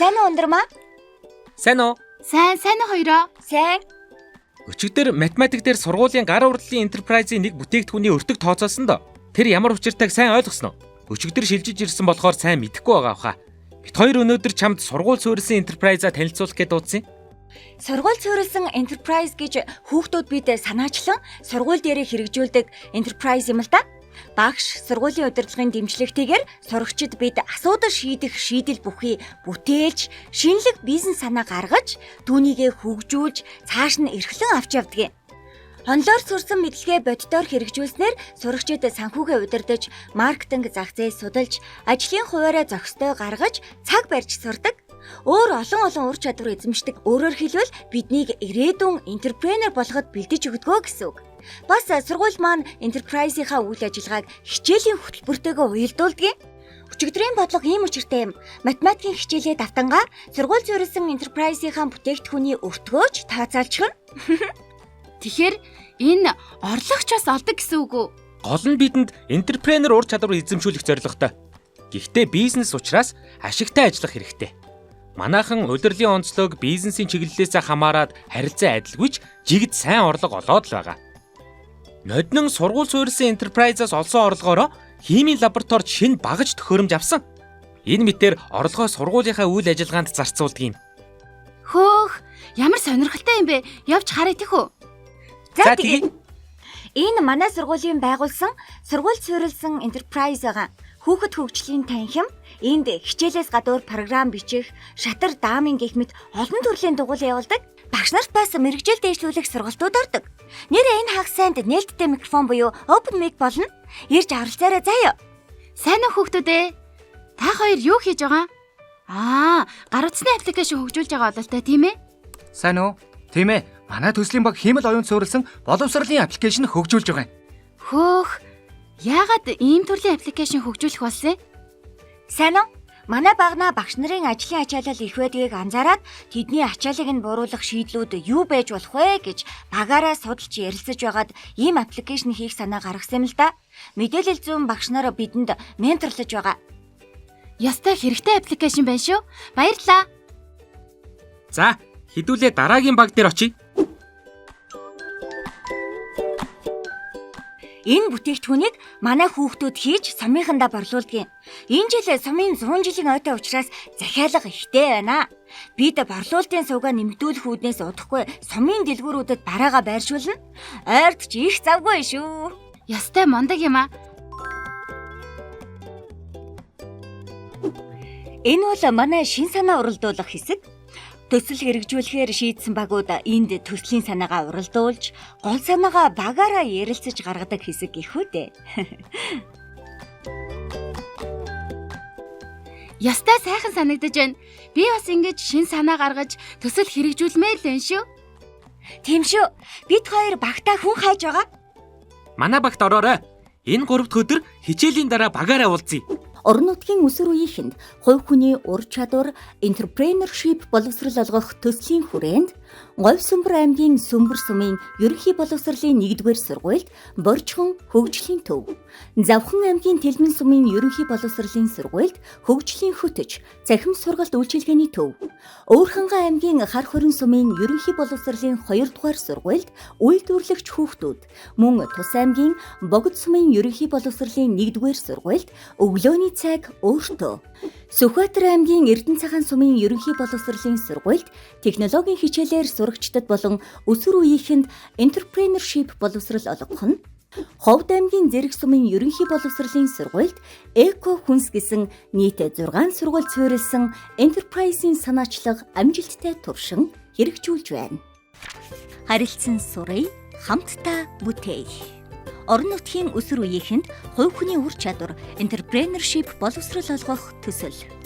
Сайн уу Ундрмаа? Сайн уу? Сайн уу хоёроо? Сайн. Өчигдөр математик дээр сургуулийн гар урдлын enterprise-ийн нэг бүтээгдэхүүний өртөг тооцоосон доо. Тэр ямар учиртайг сайн ойлгосноо? Өчигдөр шилжиж ирсэн болохоор сайн мэдэхгүй байгаа хаа. Бид хоёр өнөөдөр чамд сургууль суурилсан enterprise-а танилцуулах гэж дуудсан. Сургууль суурилсан enterprise гэж хүүхдүүд бид санаачлан сургууль дээр хэрэгжүүлдэг enterprise юм л да. Багш сургуулийн удирдлагын дэмжлэгтэйгээр сурагчид бид асуудал шийдэх шийдэл бүхий бүтээлж, шинэлэг бизнес санаа гаргаж, түүнийгээ хөгжүүлж, цааш нь эрхлэн авч явдаг юм. Онлоор сурсан мэдлэгээ боддоор хэрэгжүүлснээр сурагчид санхүүгээ удирдаж, маркетинг зах зээл судалж, ажлын хуваараа зохистой гаргаж, цаг барьж сурдаг. Олон ур чадвар эзэмшдэг. Өөрөөр хэлбэл биднийг ирээдүйн энтерпренер болгоход бэлдэж өгдөгөө гэсэн үг. Бас сургууль маань enterprise-ийнхаа үйл ажиллагааг хичээлийн хөтөлбөртэйгээ уялдуулдаг. Өчигдрийн бодлого ийм учиртай юм. Математикийн хичээлээ давтангаа сургууль суурилсан enterprise-ийнхаа бүтээгдэхүүний өртгөөж тооцоолчихно. Тэгэхээр энэ орлогчоос олдог гэсэн үг үү? Гол нь бидэнд энтерпренер ур чадвар эзэмшүүлэх зорилготой. Гэхдээ бизнес учраас ашигтай ажиллах хэрэгтэй. Манайхан удирдлагын онцлог бизнесийн чиглэлээс хамаарат харилцаа адилгүйч жигд сайн орлого олоод л байгаа. Ноднон сургууль суурилсан enterprise-аас олсон орлогоороо химийн лабораторид шинэ багаж төхөөрөмж авсан. Энэ мэтээр орлогоо сургуулийнхаа үйл ажиллагаанд зарцуулдаг юм. Хөөх, ямар сонирхолтой юм бэ? Явж харъя тэхүү. За тэгээ. Энэ манай сургуулийн байгуулсан сургууль суурилсан enterprise байгаа. Хүүхэд хөгжлийн танхим, энд хичээлээс гадуур програм бичих, шатар даамын гэх мэт олон төрлийн дугуйлан явуулдаг. Багш нарт бас мэргэжил дэвшлүүлэх сургалтууд ордог. Нэрээ энэ хагас санд нээлттэй микрофон буюу open mic болно. Ирж оролцоорой заяа. Сайн уу хүүхдүүд ээ? Та хоёр юу хийж байгаа? Гар утасны аппликейшн хөгжүүлж байгаа бололтой тийм ээ? Сайн уу? Тийм ээ. Манай төслийн баг хиймэл оюун суурилсан боловсролын аппликейшн хөгжүүлж байгаа юм. Хөөх. Яагаад ийм төрлийн аппликейшн хөгжүүлэх болсон? Сайн уу? Манай багнаа багш нарын ажлын ачаалал их байдгийг анзаараад тэдний ачааллыг нь бууруулах шийдлүүд юу байж болох вэ гэж багаараа судалж ярилцаж байгаад ийм аппликейшн хийх санаа гаргасан юм л да. Мэдээлэл зүүн багш нар бидэнд менторлож байгаа. Ястай хэрэгтэй аппликейшн байна шүү. Баярлалаа. За, хэдүүлээ дараагийн баг дээр очие. Энэ бүтээгдэхүүнийг манай хүүхдүүд хийж сумынхандаа борлуулдаг юм. Энэ жил сумын 100 жилийн ойтой учраас захиалга ихтэй байна. Бид борлуулалтын сувгаа нэмэгдүүлэх үүднээс удахгүй сумын дэлгүүрүүдэд бараагаа байршуулна. Ойрд ч их завгүй шүү. Ястай мундаг юм аа. Энэ бол манай шин санаа уралдуулах хэсэг. Төсөл хэрэгжүүлэхээр шийдсэн багууд энд төслийн санаагаа уралдуулж, гол санаагаа багаараа ярилцаж гаргадаг хэсэг гэхүү дээ. Ястай сайхан санагдаж байна. Би бас ингэж шин санаа гаргаж төсөл хэрэгжүүлмээр л байна шүү. Тийм шүү. Бид хоёр багтаа хүн хайж байгаа. Манай багт ороорой. Энэ 3 дахь өдөр хичээлийн дараа багаараа уулзъя. Орон нутгийн өсвөр үеийнхэнд хувь хүний ур чадвар, entrepreneurship боловсрол олгох төслийн хүрээнд Говьсүмбэр аймгийн Сүмбэр сумын ерөнхий боловсролын 1-р сургуульд Борчхон хөгжлийн төв, Завхан аймгийн Тэлмэн сумын ерөнхий боловсролын сургуульд хөгжлийн хөтөч, цахим сургалт үйлчилгээний төв, Өвөрхангай аймгийн Хар хорин сумын ерөнхий боловсролын 2-р сургуульд үйлдвэрлэгч хүүхдүүд, мөн Тус аймгийн Богд сумын ерөнхий боловсролын 1-р сургуульд өглөөний цаг өөртөө, Сүхбаатар аймгийн Эрдэнэцхан сумын ерөнхий боловсролын сургуульд технологийн хичээлээр сурагчдад болон өсвөр үеийнхэнд entrepreneurship боловсрол олгох нь, Ховд аймгийн Зэрэг сумын ерөнхий боловсролын сургуульд эко хүнс гэсэн нийт 6 сургууль суурилсан enterprise-ийн санаачлаг амжилттай туршин хэрэгжүүлж байна. Харилцан сурыг хамтдаа бүтээх. Орон нутгийн өсвөр үеийнхэнд хувь хүний ур чадвар, entrepreneurship боловсрол олгох төсөл.